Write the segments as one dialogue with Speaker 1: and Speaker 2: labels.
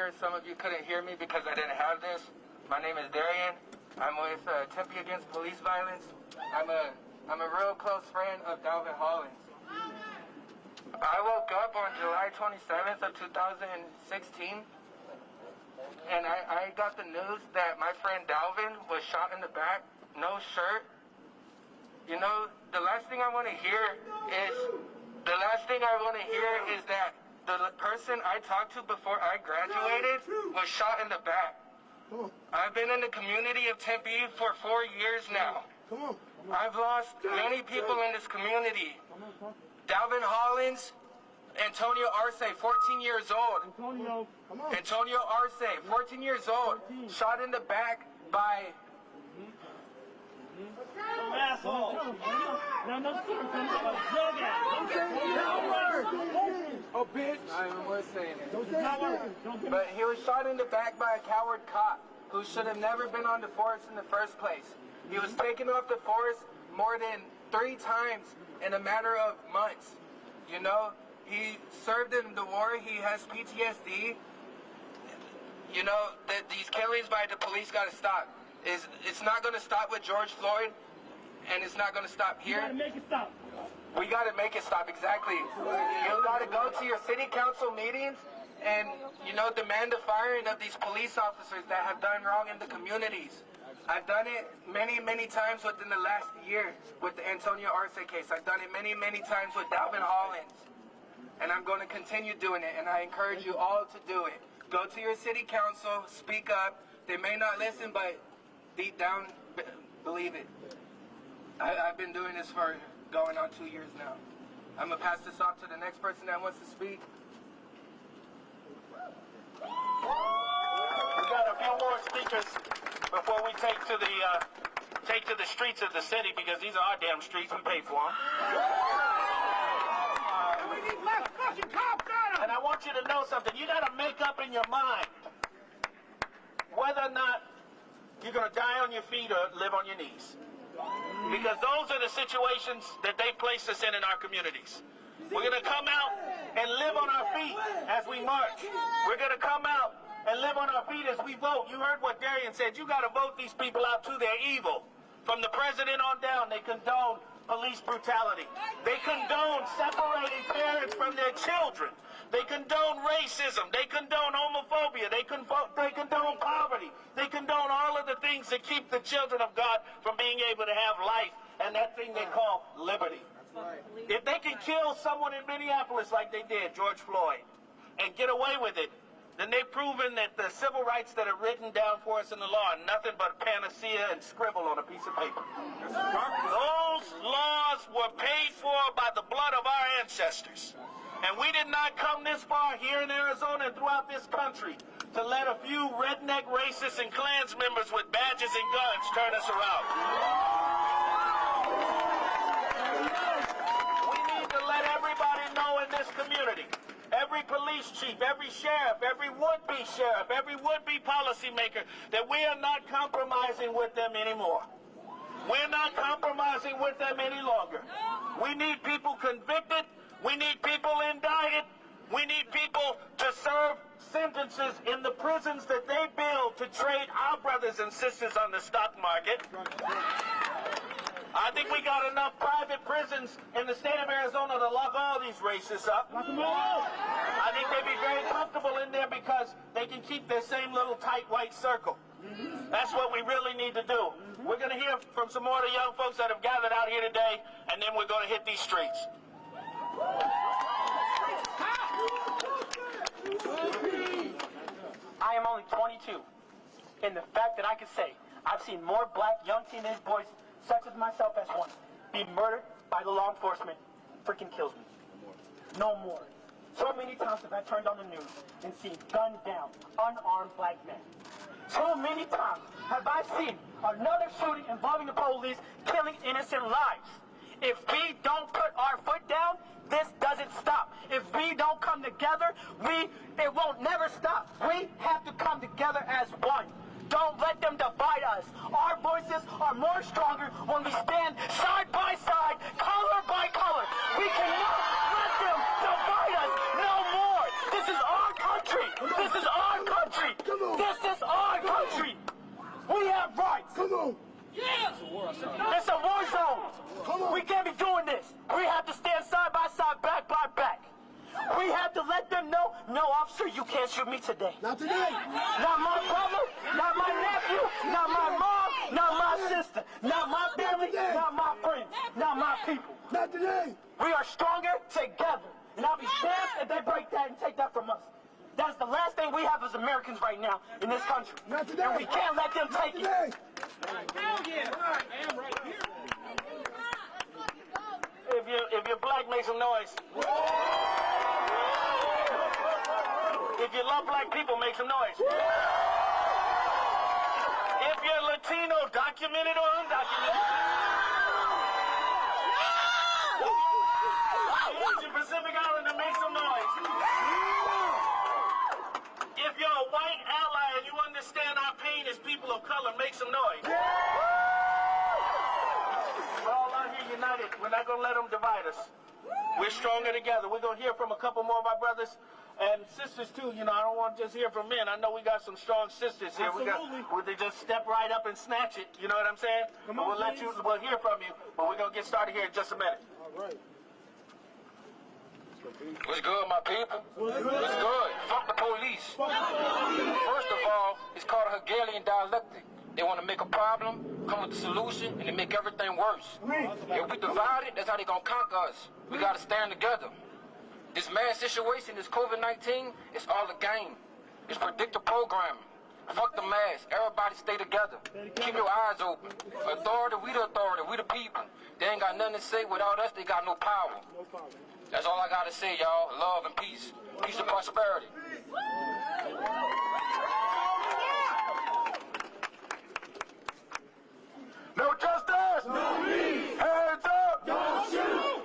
Speaker 1: earlier, some of you couldn't hear me because I didn't have this. My name is Darian. I'm with Tempe Against Police Violence. I'm a real close friend of Dalvin Hollins. I woke up on July 27th of 2016, and I got the news that my friend Dalvin was shot in the back, no shirt. You know, the last thing I want to hear is that the person I talked to before I graduated was shot in the back. I've been in the community of Tempe for 4 years now. I've lost many people in this community. Dalvin Hollins, Antonio Arce, 14 years old. Antonio Arce, 14 years old, shot in the back by... Oh, bitch! I was saying it. But he was shot in the back by a coward cop who should have never been on the force in the first place. He was taken off the force more than 3 times in a matter of months. You know, he served in the war. He has PTSD. You know, these killings by the police got to stop. It's not going to stop with George Floyd, and it's not going to stop here.
Speaker 2: We got to make it stop.
Speaker 1: We got to make it stop, exactly. You got to go to your city council meetings and, you know, demand the firing of these police officers that have done wrong in the communities. I've done it many, many times within the last year with the Antonio Arce case. I've done it many, many times with Dalvin Hollins. And I'm going to continue doing it, and I encourage you all to do it. Go to your city council, speak up. They may not listen, but deep down, believe it. I've been doing this for going on 2 years now. I'm going to pass this off to the next person that wants to speak.
Speaker 3: We got a few more speakers before we take to the streets of the city, because these are our damn streets. We pay for them.
Speaker 2: We need less fucking cops on them.
Speaker 3: And I want you to know something. You got to make up in your mind whether or not you're going to die on your feet or live on your knees. Because those are the situations that they place us in our communities. We're going to come out and live on our feet as we march. We're going to come out and live on our feet as we vote. You heard what Darian said. You got to vote these people out to their evil. From the president on down, they condone police brutality. They condone separating parents from their children. They condone racism. They condone homophobia. They condone poverty. They condone all of the things that keep the children of God from being able to have life and that thing they call liberty. If they can kill someone in Minneapolis like they did, George Floyd, and get away with it, then they've proven that the civil rights that are written down for us in the law are nothing but panacea and scribble on a piece of paper. Those laws were paid for by the blood of our ancestors. And we did not come this far here in Arizona and throughout this country to let a few redneck racists and Klans members with badges and guns turn us around. We need to let everybody know in this community, every police chief, every sheriff, every would-be sheriff, every would-be policymaker, that we are not compromising with them anymore. We're not compromising with them any longer. We need people convicted. We need people indicted. We need people to serve sentences in the prisons that they build to trade our brothers and sisters on the stock market. I think we got enough private prisons in the state of Arizona to lock all these racists up. I think they'd be very comfortable in there because they can keep their same little tight white circle. That's what we really need to do. We're going to hear from some more of the young folks that have gathered out here today, and then we're going to hit these streets.
Speaker 4: I am only 22, and the fact that I can say I've seen more black young teenage boys, such as myself as one, be murdered by the law enforcement freaking kills me. No more. So many times have I turned on the news and seen gunned down, unarmed black men. So many times have I seen another shooting involving the police killing innocent lives. If we don't put our foot down, this doesn't stop. If we don't come together, it won't never stop. We have to come together as one. Don't let them divide us. Our voices are more stronger when we stand side by side, color by color. We cannot let them divide us no more. This is our country. This is our country.
Speaker 2: zone.
Speaker 4: It's a war zone. We can't be doing this. We have to stand side by side, back by back. We have to let them know, no, officer, you can't shoot me today.
Speaker 2: Not today.
Speaker 4: Not my brother, not my nephew, not my mom, not my sister, not my family, not my friends, not my people.
Speaker 2: Not today.
Speaker 4: We are stronger together. And I'll be damned if they break that and take that from us. That's the last thing we have as Americans right now in this country.
Speaker 2: Not today.
Speaker 4: And we can't let them take it.
Speaker 2: Today.
Speaker 1: Hell yeah. Right. I am right here.
Speaker 3: If you're black, make some noise. If you love black people, make some noise. If you're Latino, documented or undocumented. Asian Pacific Islander, make some noise. If you're a white ally and you understand our pain as people of color, make some noise. We're all out here united. We're not going to let them divide us. We're stronger together. We're going to hear from a couple more of our brothers and sisters, too. You know, I don't want to just hear from men. I know we got some strong sisters here.
Speaker 4: Absolutely.
Speaker 3: Would they just step right up and snatch it? You know what I'm saying?
Speaker 4: Come on,
Speaker 3: we'll hear from you, but we're going to get started here in just a minute.
Speaker 2: All right.
Speaker 5: What's good, my people? What's good? Fuck the police. First of all, it's called a Hegelian dialectic. They want to make a problem, come with a solution, and they make everything worse. If we divide it, that's how they gonna conquer us. We gotta stand together. This mass situation, this COVID-19, it's all a game. It's predictive programming. Fuck the mask. Everybody stay together. Keep your eyes open. Authority, we the authority. We the people. They ain't got nothing to say. Without us, they got no power. That's all I gotta say, y'all. Love and peace. Peace and prosperity.
Speaker 3: No justice!
Speaker 2: No peace.
Speaker 3: Hands up!
Speaker 2: Don't shoot.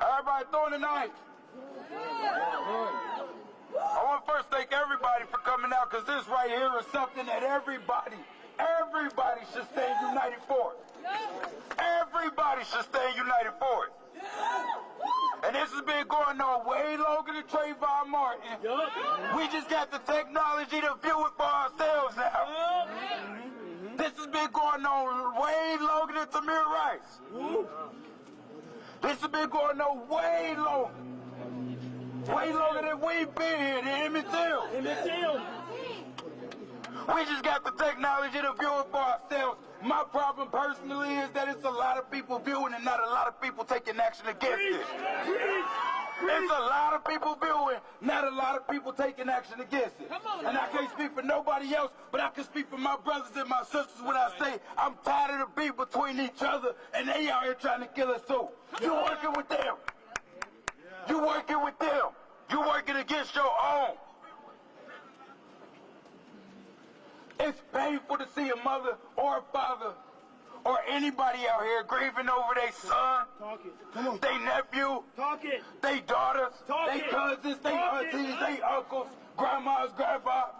Speaker 3: Everybody throwing the knife. I want to first thank everybody for coming out, because this right here is something that everybody should stand united for. Everybody should stand united for it. And this has been going on way longer than Trayvon Martin. We just got the technology to view it for ourselves now. This has been going on way longer than Tamir Rice. This has been going on way longer. Way longer than we've been here, the Emmett Till. We just got the technology to view it for ourselves. My problem personally is that it's a lot of people viewing and not a lot of people taking action against it. It's a lot of people viewing, not a lot of people taking action against it. And I can't speak for nobody else, but I can speak for my brothers and my sisters when I say I'm tired of the beef between each other and they out here trying to kill us too. You working with them. You working with them. You working against your own. It's painful to see a mother or a father or anybody out here grieving over their son, their nephew, their daughters, their cousins, their aunties, their uncles, grandmas, grandpas.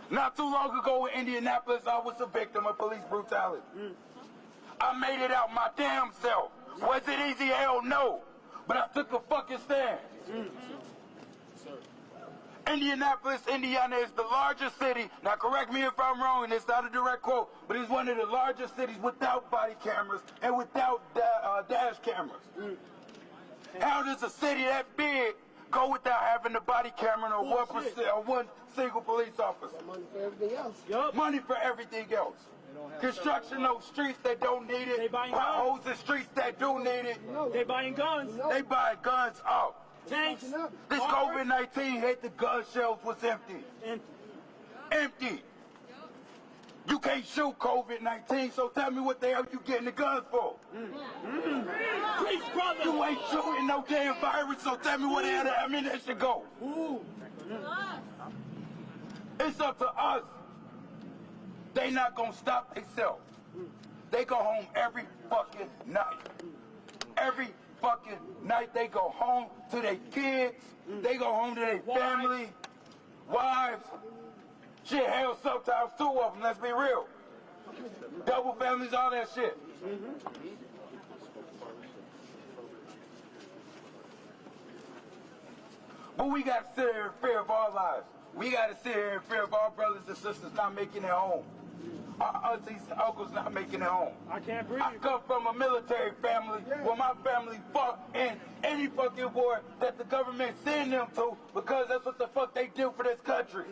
Speaker 3: Not too long ago in Indianapolis, I was a victim of police brutality. I made it out my damn self. Was it easy? Hell no. But I took a fucking stand. Indianapolis, Indiana is the largest city. Now correct me if I'm wrong, and it's not a direct quote, but it's one of the largest cities without body cameras and without dash cameras. How does a city that big go without having a body camera or one single police officer?
Speaker 2: Money for everything else.
Speaker 3: Money for everything else. Construction of streets that don't need it. Potholes in streets that do need it.
Speaker 4: They buying guns.
Speaker 3: They buying guns out.
Speaker 4: Tanks.
Speaker 3: This COVID-19 hit, the gun shelves was empty. Empty. You can't shoot COVID-19, so tell me what the hell you getting the guns for?
Speaker 4: Preach, brother.
Speaker 3: You ain't shooting no damn virus, so tell me where the hell the ammunition go? It's up to us. They not gonna stop themselves. They go home every fucking night. Every fucking night they go home to their kids. They go home to their family, wives. Shit, hell, sometimes two of them, let's be real. Double families, all that shit. But we got to sit here in fear of our lives.
Speaker 6: We got to sit here and fear of our brothers and sisters not making it home. Our aunties and uncles not making it home.
Speaker 2: I can't breathe.
Speaker 6: I come from a military family where my family fought in any fucking war that the government sent them to because that's what the fuck they do for this country.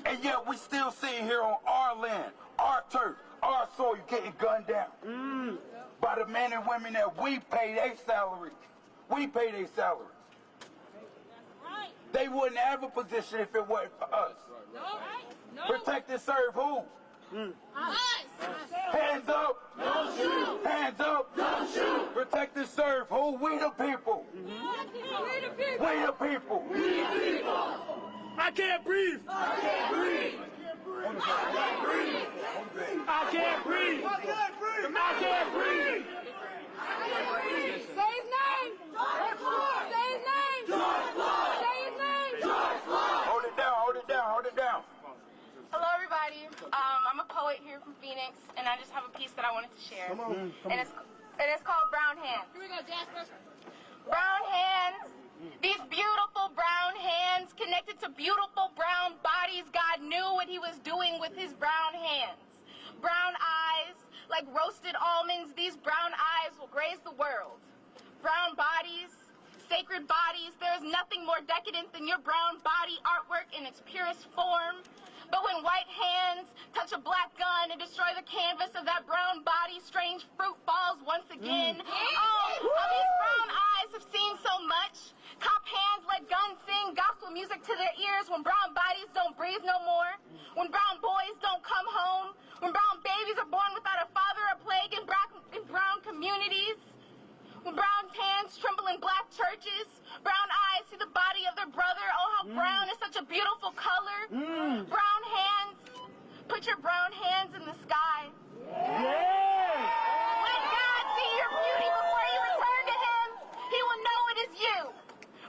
Speaker 6: And yet we still sitting here on our land, our turf, our soil getting gunned down by the men and women that we pay their salary. We pay their salary. They wouldn't have a position if it wasn't for us. Protect and serve who? Hands up! Don't shoot! Hands up! Don't shoot! Protect and serve who? We the people! We the people! We the people!
Speaker 2: I can't breathe.
Speaker 6: I can't breathe!
Speaker 2: I can't breathe. I can't breathe. I can't breathe.
Speaker 7: Say his name! George Floyd! Say his name! George Floyd! Say his name! George Floyd!
Speaker 6: Hold it down, hold it down, hold it down.
Speaker 7: Hello, everybody. I'm a poet here from Phoenix, and I just have a piece that I wanted to share. Come on. And it's called Brown Hands. Here we go, Jasper. Brown hands. These beautiful brown hands connected to beautiful brown bodies. God knew what he was doing with his brown hands. Brown eyes, like roasted almonds, these brown eyes will graze the world. Brown bodies, sacred bodies, there is nothing more decadent than your brown body artwork in its purest form. But when white hands touch a black gun and destroy the canvas of that brown body, strange fruit falls once again. Oh, how these brown eyes have seen so much. Cop hands let guns sing gospel music to their ears when brown bodies don't breathe no more. When brown boys don't come home. When brown babies are born without a father, a plague in brown communities. When brown hands tremble in black churches. Brown eyes see the body of their brother. Oh, how brown is such a beautiful color. Brown hands, put your brown hands in the sky. Let God see your beauty before you return to him. He will know it is you.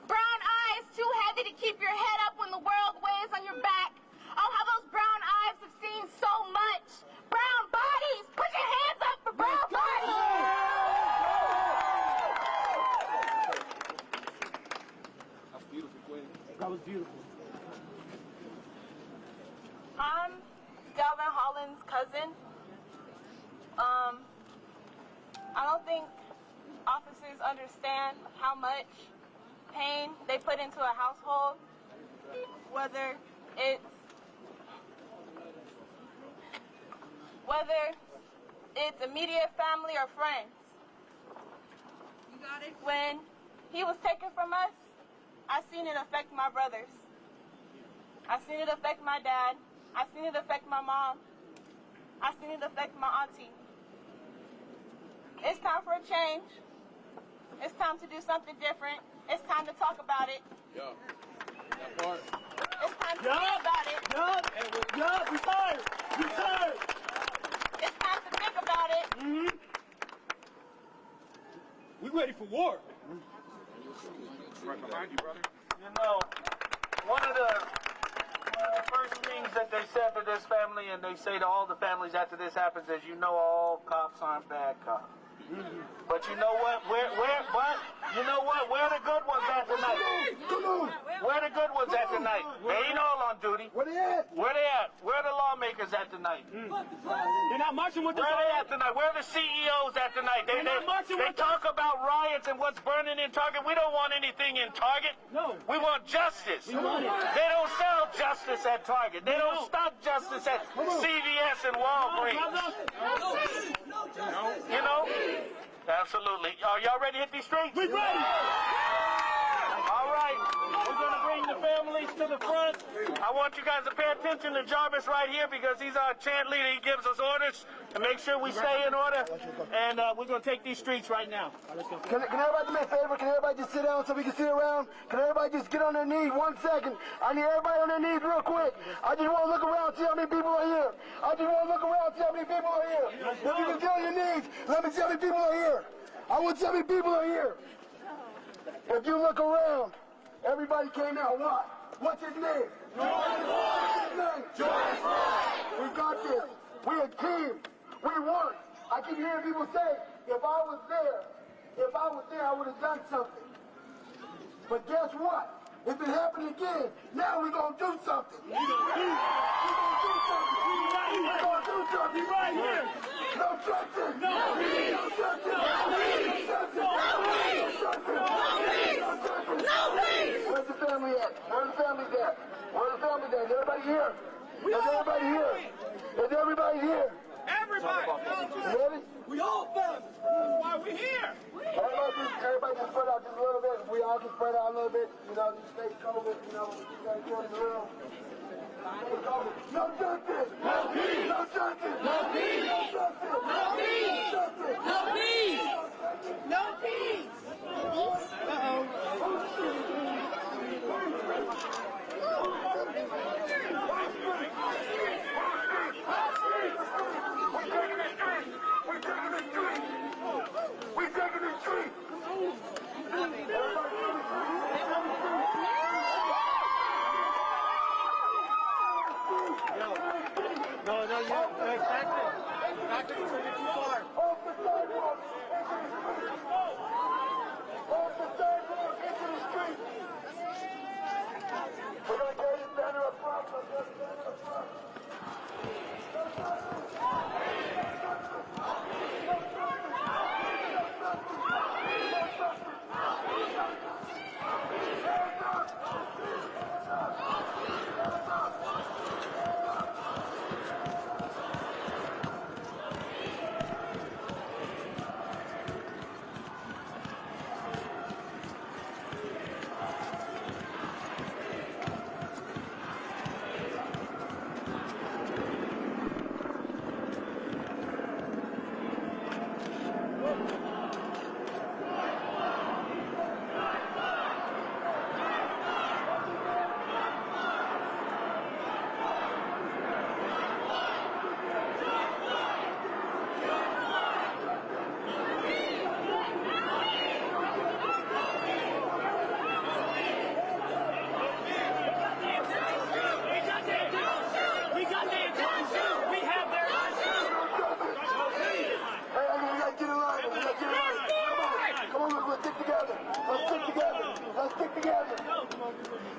Speaker 7: Brown eyes too heavy to keep your head up when the world weighs on your back. Oh, how those brown eyes have seen so much. Brown bodies, put your hands up for brown bodies.
Speaker 2: That was beautiful.
Speaker 7: I'm Delvin Holland's cousin. I don't think officers understand how much pain they put into a household, whether it's immediate family or friends. You got it? When he was taken from us, I seen it affect my brothers. I seen it affect my dad. I seen it affect my mom. I seen it affect my auntie. It's time for a change. It's time to do something different. It's time to talk about it.
Speaker 2: Yeah.
Speaker 7: It's time to think about it.
Speaker 2: Yeah, we tired. We tired.
Speaker 7: It's time to think about it.
Speaker 2: We ready for war.
Speaker 3: Right behind you, brother. You know, one of the first things that they said to this family, and they say to all the families after this happens, is, you know, all cops aren't bad cops. But you know what? You know what? Where the good ones at tonight? Where the good ones at tonight? They ain't all on duty.
Speaker 2: Where they at?
Speaker 3: Where they at? Where the lawmakers at tonight?
Speaker 2: They're not marching with the
Speaker 3: Where they at tonight? Where the CEOs at tonight? They talk about riots and what's burning in Target. We don't want anything in Target.
Speaker 2: No.
Speaker 3: We want justice.
Speaker 2: We want it.
Speaker 3: They don't sell justice at Target. They don't stop justice at CVS and Walgreens. You know? Absolutely. Are y'all ready to hit these streets?
Speaker 2: We ready.
Speaker 3: All right. We're going to bring the families to the front. I want you guys to pay attention to Jarvis right here because he's our chant leader. He gives us orders to make sure we stay in order. And we're going to take these streets right now.
Speaker 8: Can everybody do me a favor? Can everybody just sit down so we can sit around? Can everybody just get on their knees 1 second? I need everybody on their knees real quick. I just want to look around and see how many people are here. I just want to look around and see how many people are here. If you can get on your knees, let me see how many people are here. I want to see how many people are here. If you look around, everybody came out. What? What's his name? George Floyd! George Floyd! We got this. We're a team. We won. I keep hearing people say, if I was there, I would have done something. But guess what? If it happens again, now we're going to do something. We're going to do something. We're going to do something.
Speaker 2: Right here.
Speaker 8: No justice.
Speaker 2: No peace.
Speaker 8: No justice.
Speaker 2: No peace.
Speaker 8: No justice.
Speaker 2: No peace.
Speaker 8: No justice.
Speaker 2: No peace.
Speaker 8: Where's the family at? Where the family's at? Where the family's at? Is everybody here? Is everybody here? Is everybody here?
Speaker 2: Everybody.
Speaker 8: You ready?
Speaker 2: We all family. That's why we're here.
Speaker 8: Everybody just spread out just a little bit. We all can spread out a little bit. You know, just stay COVID. You know, you guys do it in the room. No justice.
Speaker 2: No peace.
Speaker 8: No justice.
Speaker 2: No peace.
Speaker 8: No justice.
Speaker 2: No peace. No peace. No peace.
Speaker 8: We're taking the street.
Speaker 2: Back to the far.
Speaker 8: Off the sidewalk. Off the sidewalk into the street. We're going to carry this banner up front. Let's get the banner up front.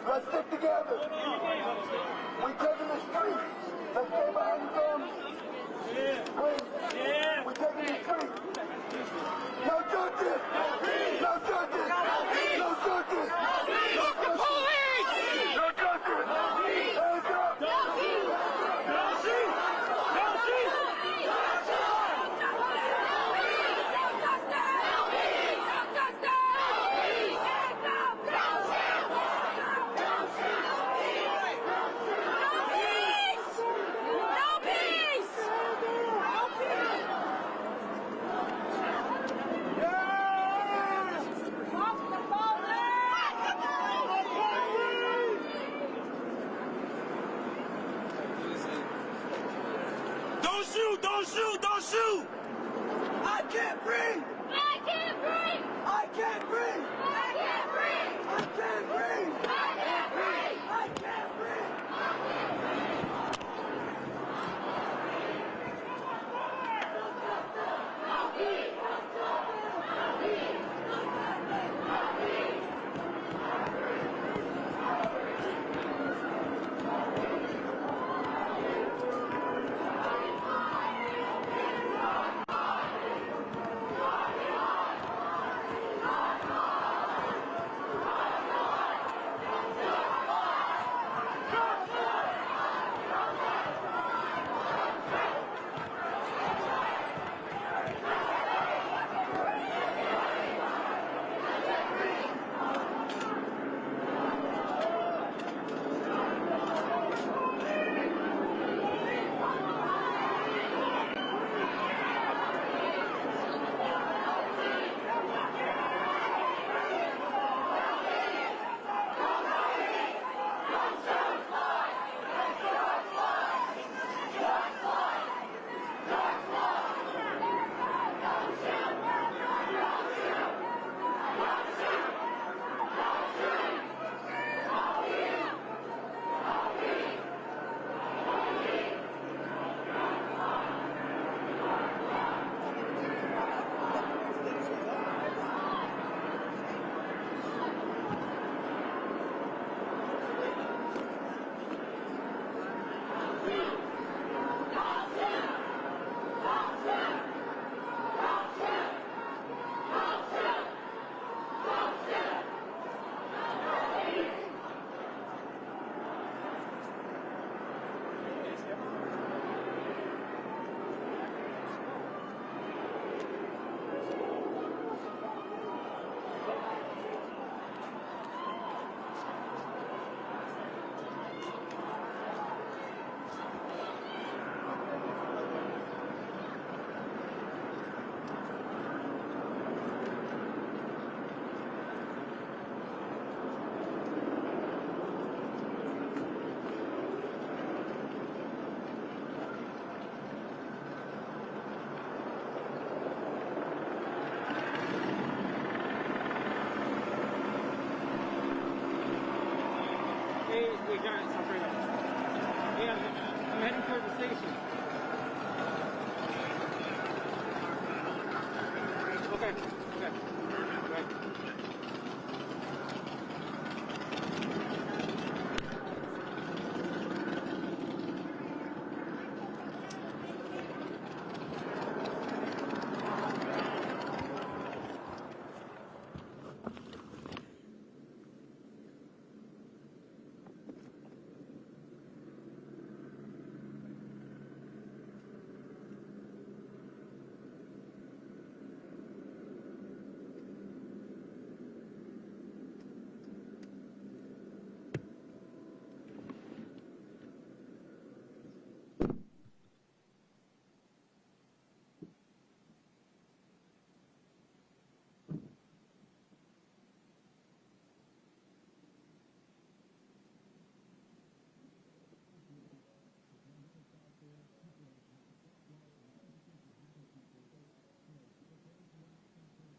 Speaker 8: Let's stick together. We taking the street. Let's stay behind the families. Please. We taking the street. No justice. No justice. No justice.
Speaker 2: Fuck the police!
Speaker 8: No justice. Hands up.
Speaker 2: No peace! No peace! No peace! Don't shoot! Don't shoot! Don't shoot! I can't breathe!
Speaker 7: I can't breathe!
Speaker 2: I can't breathe!
Speaker 7: I can't breathe!
Speaker 2: I can't breathe!
Speaker 7: I can't breathe!
Speaker 2: I can't breathe! Hey, guys, stop right now. Hey, I'm heading towards the station.